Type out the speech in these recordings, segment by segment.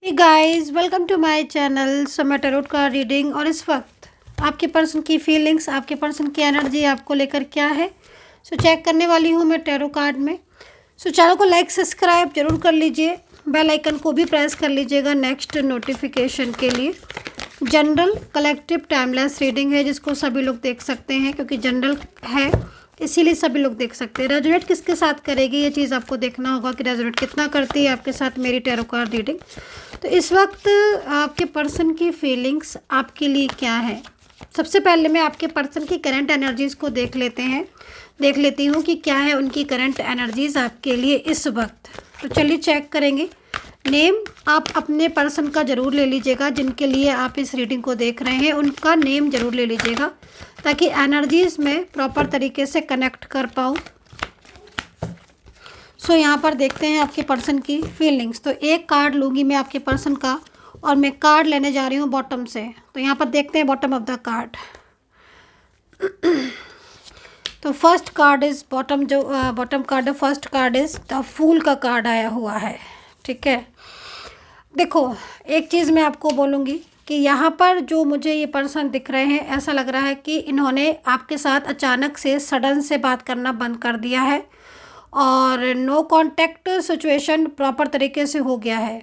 Hey guys, welcome to my channel. So मैं tarot का reading और इस वक्त आपके पर्सन की फीलिंग्स, आपके पर्सन की एनर्जी आपको लेकर क्या है सो चेक करने वाली हूँ मैं टैरो कार्ड में। सो चैनल को लाइक सब्सक्राइब जरूर कर लीजिए, बेल आइकन को भी प्रेस कर लीजिएगा नेक्स्ट नोटिफिकेशन के लिए। जनरल कलेक्टिव टाइमलेस रीडिंग है जिसको सभी लोग देख सकते हैं, क्योंकि जनरल है इसीलिए सभी लोग देख सकते हैं। रेजोनेट किसके साथ करेगी ये चीज़ आपको देखना होगा कि रेजोनेट कितना करती है आपके साथ मेरी टैरो कार्ड रीडिंग। तो इस वक्त आपके पर्सन की फीलिंग्स आपके लिए क्या है। सबसे पहले मैं आपके पर्सन की करंट एनर्जीज़ को देख लेती हूँ कि क्या है उनकी करंट एनर्जीज़ आपके लिए इस वक्त। तो चलिए चेक करेंगे। नेम आप अपने पर्सन का ज़रूर ले लीजिएगा, जिनके लिए आप इस रीडिंग को देख रहे हैं उनका नेम ज़रूर ले लीजिएगा ताकि एनर्जीज़ में प्रॉपर तरीके से कनेक्ट कर पाऊँ। सो यहाँ पर देखते हैं आपके पर्सन की फीलिंग्स। तो एक कार्ड लूँगी मैं आपके पर्सन का और मैं कार्ड लेने जा रही हूँ बॉटम से। तो यहाँ पर देखते हैं बॉटम ऑफ द कार्ड। तो first card is bottom card है, first card is the fool का कार्ड आया हुआ है। ठीक है, देखो एक चीज़ मैं आपको बोलूँगी कि यहाँ पर जो मुझे ये पर्सन दिख रहे हैं, ऐसा लग रहा है कि इन्होंने आपके साथ अचानक से सडन से बात करना बंद कर दिया है और नो कांटेक्ट सिचुएशन प्रॉपर तरीके से हो गया है।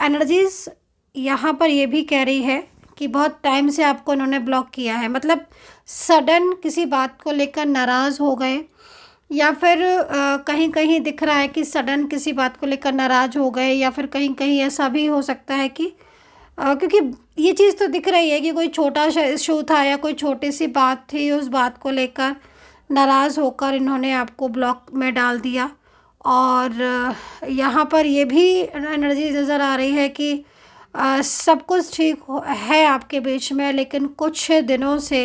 एनर्जीज़ यहाँ पर ये भी कह रही है कि बहुत टाइम से आपको इन्होंने ब्लॉक किया है, मतलब सडन किसी बात को लेकर नाराज़ हो गए, या फिर कहीं कहीं दिख रहा है कि सडन किसी बात को लेकर नाराज़ हो गए, या फिर कहीं कहीं ऐसा भी हो सकता है कि क्योंकि ये चीज़ तो दिख रही है कि कोई छोटा सा इशू था या कोई छोटी सी बात थी, उस बात को लेकर नाराज़ होकर इन्होंने आपको ब्लॉक में डाल दिया। और यहाँ पर ये भी एनर्जी नज़र आ रही है कि सब कुछ ठीक है आपके बीच में, लेकिन कुछ दिनों से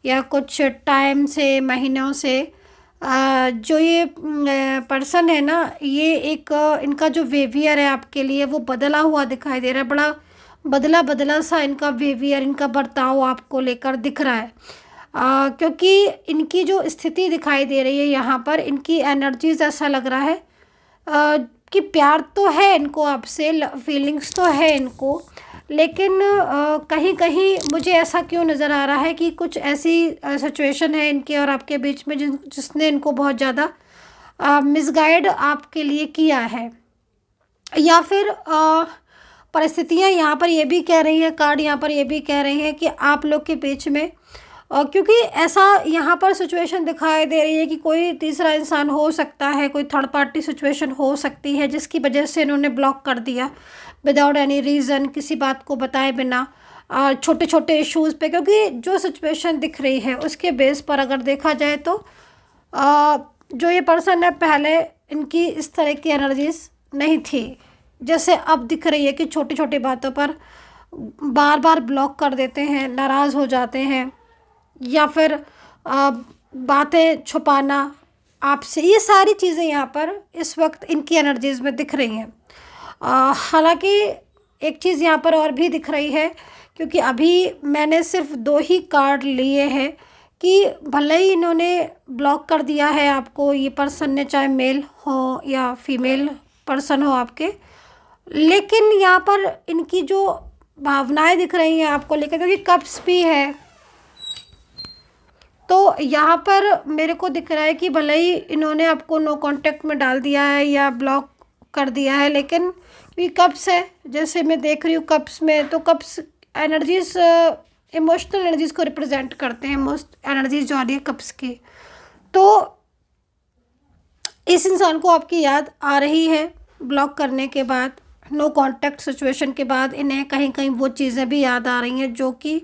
या कुछ टाइम से, महीनों से जो ये पर्सन है ना, ये एक इनका जो बिहेवियर है आपके लिए वो बदला हुआ दिखाई दे रहा है। बड़ा बदला बदला सा इनका बिहेवियर, इनका बर्ताव आपको लेकर दिख रहा है। क्योंकि इनकी जो स्थिति दिखाई दे रही है यहाँ पर, इनकी एनर्जीज ऐसा लग रहा है कि प्यार तो है इनको आपसे, फीलिंग्स तो है इनको, लेकिन कहीं कहीं मुझे ऐसा क्यों नज़र आ रहा है कि कुछ ऐसी सिचुएशन है इनके और आपके बीच में जिसने इनको बहुत ज़्यादा मिसगाइड आपके लिए किया है। या फिर परिस्थितियाँ यहाँ पर ये भी कह रही हैं, कार्ड यहाँ पर ये भी कह रही हैं कि आप लोग के बीच में क्योंकि ऐसा यहाँ पर सिचुएशन दिखाई दे रही है कि कोई तीसरा इंसान हो सकता है, कोई थर्ड पार्टी सिचुएशन हो सकती है जिसकी वजह से इन्होंने ब्लॉक कर दिया विदाउट एनी रीज़न, किसी बात को बताए बिना, छोटे छोटे इश्यूज़ पे। क्योंकि जो सिचुएशन दिख रही है उसके बेस पर अगर देखा जाए तो जो ये पर्सन है, पहले इनकी इस तरह की एनर्जीज नहीं थी जैसे अब दिख रही है कि छोटी छोटी बातों पर बार बार ब्लॉक कर देते हैं, नाराज़ हो जाते हैं, या फिर बातें छुपाना आपसे, ये सारी चीज़ें यहाँ पर इस वक्त इनकी एनर्जीज़ में दिख रही हैं। हालांकि एक चीज़ यहाँ पर और भी दिख रही है, क्योंकि अभी मैंने सिर्फ 2 ही कार्ड लिए हैं कि भले ही इन्होंने ब्लॉक कर दिया है आपको, ये पर्सन ने, चाहे मेल हो या फीमेल पर्सन हो आपके, लेकिन यहाँ पर इनकी जो भावनाएं दिख रही हैं आपको लेकर, क्योंकि कप्स भी है, तो यहाँ पर मेरे को दिख रहा है कि भले ही इन्होंने आपको नो कांटेक्ट में डाल दिया है या ब्लॉक कर दिया है, लेकिन ये कप्स है, जैसे मैं देख रही हूँ कप्स में, तो कप्स एनर्जीज इमोशनल एनर्जीज को रिप्रेजेंट करते हैं, मोस्ट एनर्जीज जो आ रही है कप्स की। तो इस इंसान को आपकी याद आ रही है ब्लॉक करने के बाद, नो कांटेक्ट सिचुएशन के बाद इन्हें कहीं कहीं वो चीज़ें भी याद आ रही हैं जो कि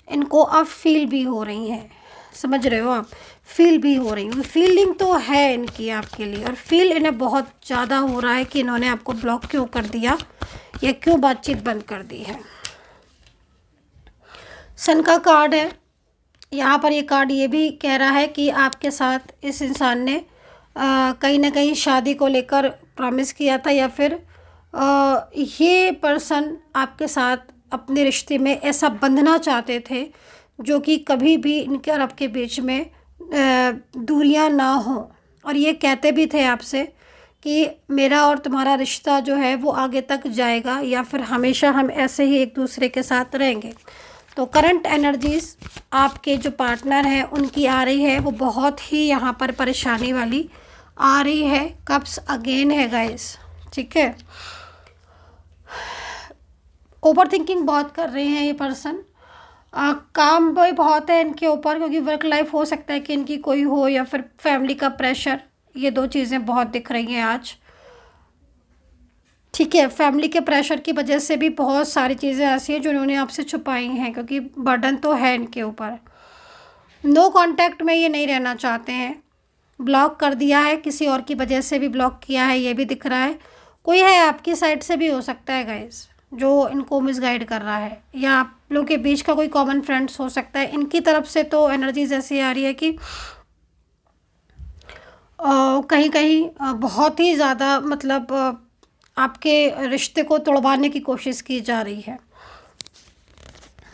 इनको अब फील भी हो रही हैं। समझ रहे हो आप, फील भी हो रही हैं, फीलिंग तो है इनकी आपके लिए, और फील इन्हें बहुत ज़्यादा हो रहा है कि इन्होंने आपको ब्लॉक क्यों कर दिया या क्यों बातचीत बंद कर दी है। सन का कार्ड है यहाँ पर। ये कार्ड ये भी कह रहा है कि आपके साथ इस इंसान ने कहीं ना कहीं शादी को लेकर प्रॉमिस किया था, या फिर ये पर्सन आपके साथ अपने रिश्ते में ऐसा बंधना चाहते थे जो कि कभी भी इनके और आपके बीच में दूरियां ना हो। और ये कहते भी थे आपसे कि मेरा और तुम्हारा रिश्ता जो है वो आगे तक जाएगा या फिर हमेशा हम ऐसे ही एक दूसरे के साथ रहेंगे। तो करंट एनर्जीज़ आपके जो पार्टनर हैं उनकी आ रही है, वो बहुत ही यहाँ पर परेशानी वाली आ रही है। कप्स अगेन है गाइस, ठीक है। ओवर थिंकिंग बहुत कर रहे हैं ये पर्सन। काम भी बहुत है इनके ऊपर, क्योंकि वर्क लाइफ हो सकता है कि इनकी कोई हो, या फिर फैमिली का प्रेशर, ये दो चीज़ें बहुत दिख रही हैं आज, ठीक है। फैमिली के प्रेशर की वजह से भी बहुत सारी चीज़ें ऐसी हैं जो उन्होंने आपसे छुपाई हैं, क्योंकि बर्डन तो है इनके ऊपर। नो कांटेक्ट में ये नहीं रहना चाहते हैं, ब्लॉक कर दिया है, किसी और की वजह से भी ब्लॉक किया है, ये भी दिख रहा है। कोई है आपकी साइड से भी हो सकता है गाइस जो इनको मिसगाइड कर रहा है, या आप लोग के बीच का कोई कॉमन फ्रेंड्स हो सकता है। इनकी तरफ से तो एनर्जीज ऐसी आ रही है कि कहीं कहीं बहुत ही ज़्यादा मतलब आपके रिश्ते को तोड़वाने की कोशिश की जा रही है।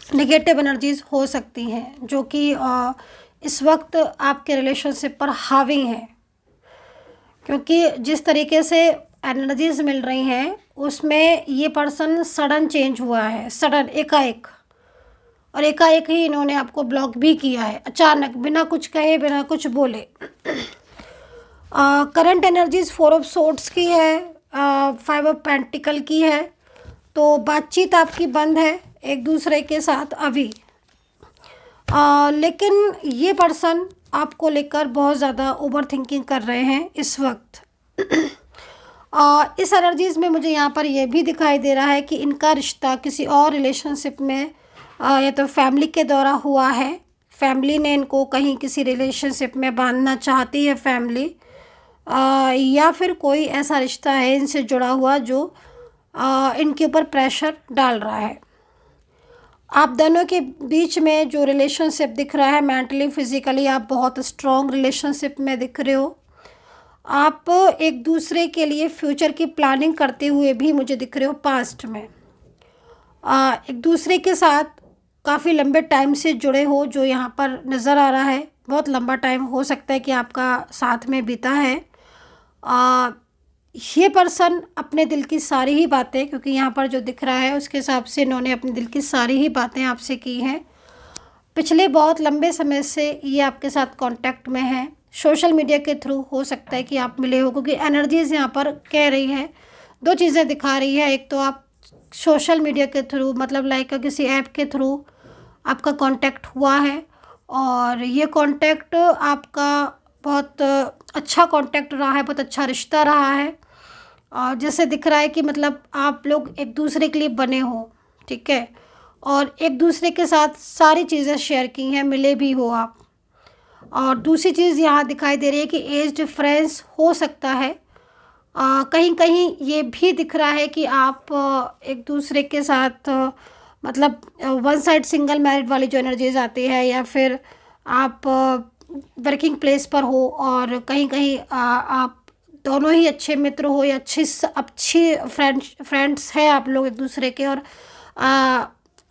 नेगेटिव एनर्जीज हो सकती हैं जो कि इस वक्त आपके रिलेशनशिप पर हावी हैं, क्योंकि जिस तरीके से एनर्जीज मिल रही हैं उसमें ये पर्सन सडन चेंज हुआ है, सडन एकाएक, और एकाएक ही इन्होंने आपको ब्लॉक भी किया है, अचानक, बिना कुछ कहे, बिना कुछ बोले। करंट एनर्जीज 4 ऑफ सोर्ड्स की है, 5 ऑफ पेंटिकल की है। तो बातचीत आपकी बंद है एक दूसरे के साथ अभी, लेकिन ये पर्सन आपको लेकर बहुत ज़्यादा ओवर थिंकिंग कर रहे हैं इस वक्त। इस एनर्जीज़ में मुझे यहाँ पर यह भी दिखाई दे रहा है कि इनका रिश्ता किसी और रिलेशनशिप में या तो फैमिली के द्वारा हुआ है, फैमिली ने इनको कहीं किसी रिलेशनशिप में बांधना चाहती है फैमिली, या फिर कोई ऐसा रिश्ता है इनसे जुड़ा हुआ जो इनके ऊपर प्रेशर डाल रहा है। आप दोनों के बीच में जो रिलेशनशिप दिख रहा है, मेंटली फिज़िकली आप बहुत स्ट्रॉन्ग रिलेशनशिप में दिख रहे हो। आप एक दूसरे के लिए फ्यूचर की प्लानिंग करते हुए भी मुझे दिख रहे हो पास्ट में। एक दूसरे के साथ काफ़ी लंबे टाइम से जुड़े हो, जो यहाँ पर नज़र आ रहा है। बहुत लंबा टाइम हो सकता है कि आपका साथ में बीता है। ये पर्सन अपने दिल की सारी ही बातें, क्योंकि यहाँ पर जो दिख रहा है उसके हिसाब से इन्होंने अपने दिल की सारी ही बातें आपसे की हैं। पिछले बहुत लंबे समय से ये आपके साथ कांटेक्ट में हैं। सोशल मीडिया के थ्रू हो सकता है कि आप मिले हो, क्योंकि एनर्जीज़ यहाँ पर कह रही है, दो चीज़ें दिखा रही है। एक तो आप सोशल मीडिया के थ्रू, मतलब लाइक किसी ऐप के थ्रू आपका कांटेक्ट हुआ है, और ये कांटेक्ट आपका बहुत अच्छा कांटेक्ट रहा है, बहुत अच्छा रिश्ता रहा है। और जैसे दिख रहा है कि मतलब आप लोग एक दूसरे के लिए बने हो, ठीक है, और एक दूसरे के साथ सारी चीज़ें शेयर की हैं, मिले भी हो आप। और दूसरी चीज़ यहाँ दिखाई दे रही है कि एज डिफरेंस हो सकता है। कहीं कहीं ये भी दिख रहा है कि आप एक दूसरे के साथ मतलब वन साइड सिंगल मैरिड वाली जो एनर्जीज आती है, या फिर आप वर्किंग प्लेस पर हो और कहीं कहीं आप दोनों ही अच्छे मित्र हो या अच्छी फ्रेंड्स हैं आप लोग एक दूसरे के। और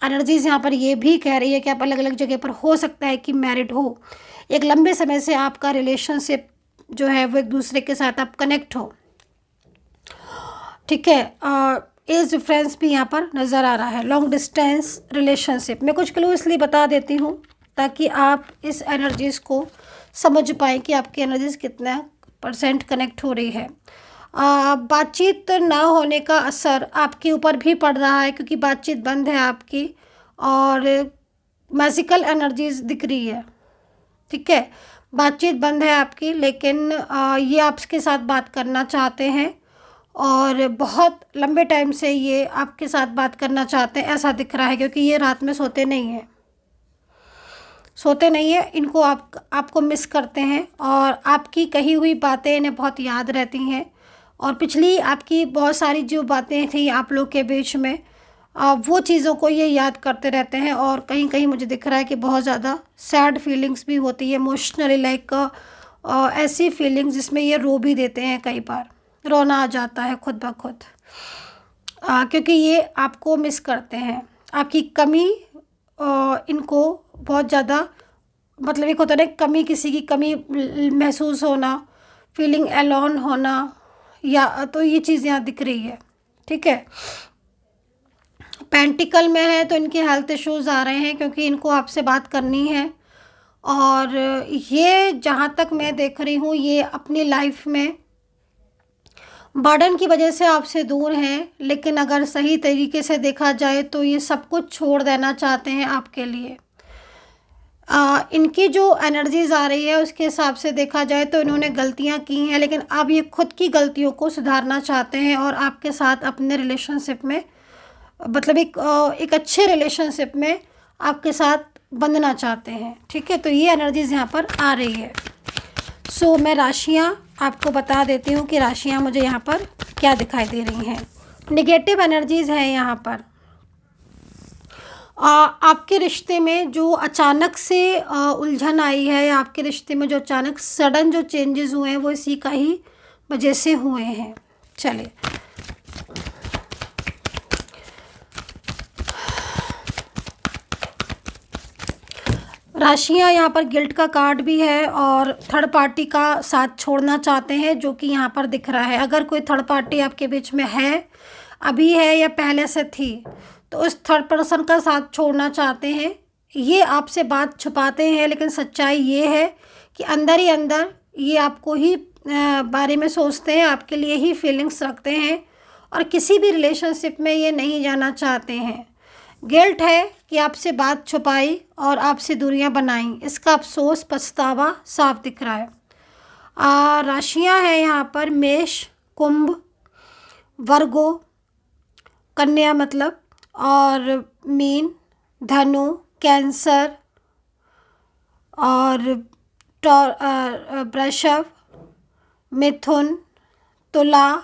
एनर्जीज़ यहाँ पर ये भी कह रही है कि आप अलग अलग जगह पर हो सकता है कि मैरिड हो, एक लंबे समय से आपका रिलेशनशिप जो है वो एक दूसरे के साथ आप कनेक्ट हो, ठीक है। एज डिफरेंस भी यहाँ पर नज़र आ रहा है। लॉन्ग डिस्टेंस रिलेशनशिप में कुछ क्लू इसलिए बता देती हूँ ताकि आप इस एनर्जीज़ को समझ पाएँ कि आपकी एनर्जीज़ कितना % कनेक्ट हो रही है। बातचीत ना होने का असर आपके ऊपर भी पड़ रहा है, क्योंकि बातचीत बंद है आपकी और मैजिकल एनर्जीज़ दिख रही है, ठीक है। बातचीत बंद है आपकी, लेकिन ये आपके साथ बात करना चाहते हैं और बहुत लंबे टाइम से ये आपके साथ बात करना चाहते हैं, ऐसा दिख रहा है। क्योंकि ये रात में सोते नहीं हैं, इनको आपको मिस करते हैं, और आपकी कही हुई बातें इन्हें बहुत याद रहती हैं। और पिछली आपकी बहुत सारी जो बातें थी आप लोग के बीच में, वो चीज़ों को ये याद करते रहते हैं। और कहीं कहीं मुझे दिख रहा है कि बहुत ज़्यादा सैड फीलिंग्स भी होती है, इमोशनली लाइक ऐसी फीलिंग्स जिसमें ये रो भी देते हैं, कई बार रोना आ जाता है खुद ब खुद, क्योंकि ये आपको मिस करते हैं। आपकी कमी इनको बहुत ज़्यादा, मतलब एक होता है ना कमी, किसी की कमी महसूस होना, फीलिंग एलोन होना, या तो ये चीज़ यहाँ दिख रही है, ठीक है। पेंटिकल में है तो इनके हेल्थ इश्यूज़ आ रहे हैं क्योंकि इनको आपसे बात करनी है। और ये जहाँ तक मैं देख रही हूँ ये अपनी लाइफ में बर्डन की वजह से आपसे दूर हैं, लेकिन अगर सही तरीके से देखा जाए तो ये सब कुछ छोड़ देना चाहते हैं आपके लिए। इनकी जो एनर्जीज़ आ रही है उसके हिसाब से देखा जाए तो इन्होंने गलतियां की हैं, लेकिन अब ये खुद की गलतियों को सुधारना चाहते हैं और आपके साथ अपने रिलेशनशिप में, मतलब एक अच्छे रिलेशनशिप में आपके साथ बंधना चाहते हैं, ठीक है। तो ये एनर्जीज़ यहाँ पर आ रही है। सो मैं राशियाँ आपको बता देती हूँ कि राशियाँ मुझे यहाँ पर क्या दिखाई दे रही हैं। नेगेटिव एनर्जीज़ हैं यहाँ पर। आपके रिश्ते में जो अचानक से उलझन आई है या आपके रिश्ते में जो अचानक सडन जो चेंजेस हुए हैं वो इसी का ही वजह से हुए हैं। चलिए, राशियाँ यहाँ पर गिल्ट का कार्ड भी है और थर्ड पार्टी का साथ छोड़ना चाहते हैं, जो कि यहाँ पर दिख रहा है। अगर कोई थर्ड पार्टी आपके बीच में है, अभी है या पहले से थी, तो उस थर्ड पर्सन का साथ छोड़ना चाहते हैं। ये आपसे बात छुपाते हैं, लेकिन सच्चाई ये है कि अंदर ही अंदर ये आपको ही बारे में सोचते हैं, आपके लिए ही फीलिंग्स रखते हैं और किसी भी रिलेशनशिप में ये नहीं जाना चाहते हैं। गिल्ट है कि आपसे बात छुपाई और आपसे दूरियां बनाई, इसका अफसोस पछतावा साफ दिख रहा है। राशियां हैं यहाँ पर मेष, कुंभ, वर्गो, कन्या मतलब, और मीन, धनु, कैंसर और वृषभ, मिथुन, तुला,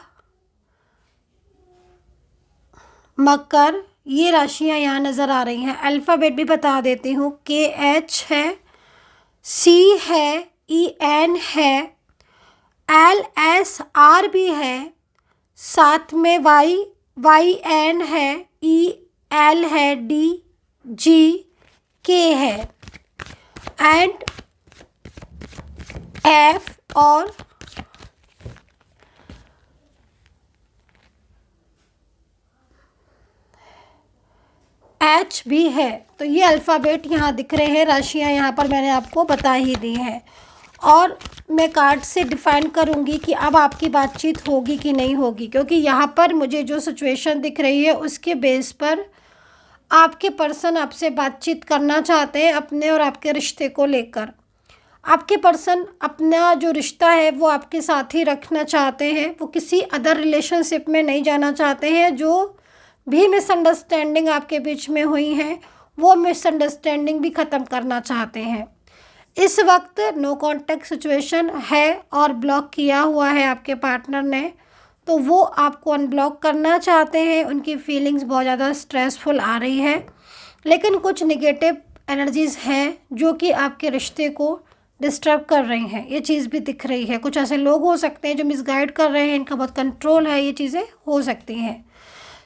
मकर, ये राशियां यहाँ नज़र आ रही हैं। अल्फ़ाबेट भी बता देती हूँ। KH है, C है, EN है, LSR भी है, साथ में YN है, EL है, DGK है एंड F और H भी है। तो ये अल्फ़ाबेट यहाँ दिख रहे हैं। राशियाँ यहाँ पर मैंने आपको बता ही दी हैं और मैं कार्ड से डिफ़ाइन करूँगी कि अब आपकी बातचीत होगी कि नहीं होगी, क्योंकि यहाँ पर मुझे जो सिचुएशन दिख रही है उसके बेस पर आपके पर्सन आपसे बातचीत करना चाहते हैं अपने और आपके रिश्ते को लेकर। आपके पर्सन अपना जो रिश्ता है वो आपके साथ ही रखना चाहते हैं, वो किसी अदर रिलेशनशिप में नहीं जाना चाहते हैं। जो भी मिसअंडरस्टैंडिंग आपके बीच में हुई है वो मिसअंडरस्टैंडिंग भी ख़त्म करना चाहते हैं। इस वक्त नो कांटेक्ट सिचुएशन है और ब्लॉक किया हुआ है आपके पार्टनर ने, तो वो आपको अनब्लॉक करना चाहते हैं। उनकी फीलिंग्स बहुत ज़्यादा स्ट्रेसफुल आ रही है, लेकिन कुछ नेगेटिव एनर्जीज़ हैं जो कि आपके रिश्ते को डिस्टर्ब कर रही हैं। ये चीज़ भी दिख रही है। कुछ ऐसे लोग हो सकते हैं जो मिसगाइड कर रहे हैं, इनका बहुत कंट्रोल है, ये चीज़ें हो सकती हैं।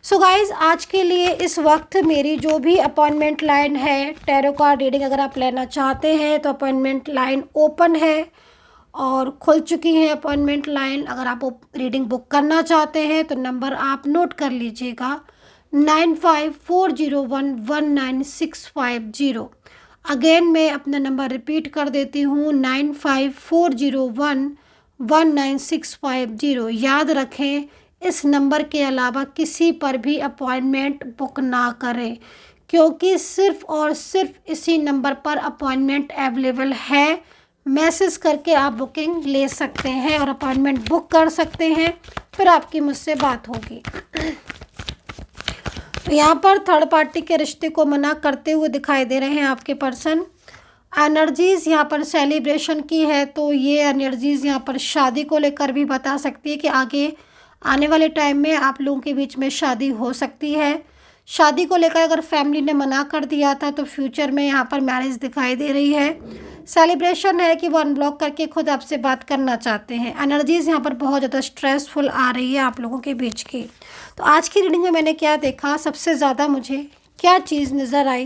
सो गाइज़, आज के लिए इस वक्त मेरी जो भी अपॉइंटमेंट लाइन है, टैरो कार्ड रीडिंग अगर आप लेना चाहते हैं तो अपॉइंटमेंट लाइन ओपन है और खुल चुकी है अपॉइंटमेंट लाइन। अगर आप रीडिंग बुक करना चाहते हैं तो नंबर आप नोट कर लीजिएगा 9540119650। अगेन मैं अपना नंबर रिपीट कर देती हूँ 9540119650। याद रखें, इस नंबर के अलावा किसी पर भी अपॉइंटमेंट बुक ना करें, क्योंकि सिर्फ़ और सिर्फ इसी नंबर पर अपॉइंटमेंट अवेलेबल है। मैसेज करके आप बुकिंग ले सकते हैं और अपॉइंटमेंट बुक कर सकते हैं, फिर आपकी मुझसे बात होगी। तो यहाँ पर थर्ड पार्टी के रिश्ते को मना करते हुए दिखाई दे रहे हैं आपके पर्सन। एनर्जीज़ यहाँ पर सेलिब्रेशन की है, तो ये एनर्जीज़ यहाँ पर शादी को लेकर भी बता सकती है कि आगे आने वाले टाइम में आप लोगों के बीच में शादी हो सकती है। शादी को लेकर अगर फैमिली ने मना कर दिया था तो फ्यूचर में यहाँ पर मैरिज दिखाई दे रही है। सेलिब्रेशन है कि वो अनब्लॉक करके खुद आपसे बात करना चाहते हैं। एनर्जीज़ यहाँ पर बहुत ज़्यादा स्ट्रेसफुल आ रही है आप लोगों के बीच की। तो आज की रीडिंग में मैंने क्या देखा, सबसे ज़्यादा मुझे क्या चीज़ नज़र आई।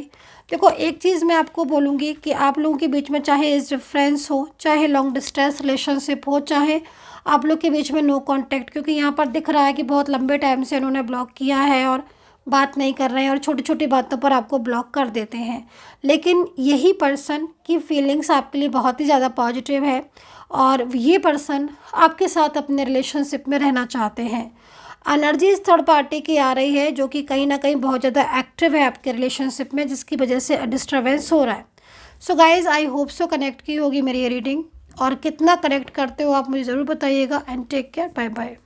देखो, एक चीज़ मैं आपको बोलूँगी कि आप लोगों के बीच में चाहे एज डिफरेंस हो, चाहे लॉन्ग डिस्टेंस रिलेशनशिप हो, चाहे आप लोग के बीच में नो कांटेक्ट, क्योंकि यहाँ पर दिख रहा है कि बहुत लंबे टाइम से इन्होंने ब्लॉक किया है और बात नहीं कर रहे हैं और छोटी छोटी बातों पर आपको ब्लॉक कर देते हैं। लेकिन यही पर्सन की फीलिंग्स आपके लिए बहुत ही ज़्यादा पॉजिटिव है और ये पर्सन आपके साथ अपने रिलेशनशिप में रहना चाहते हैं। एनर्जीज थर्ड पार्टी की आ रही है जो कि कहीं ना कहीं बहुत ज़्यादा एक्टिव है आपके रिलेशनशिप में, जिसकी वजह से डिस्टर्बेंस हो रहा है। So guys I hope so connect की होगी मेरी ये रीडिंग, और कितना कनेक्ट करते हो आप मुझे ज़रूर बताइएगा। And take care, bye bye.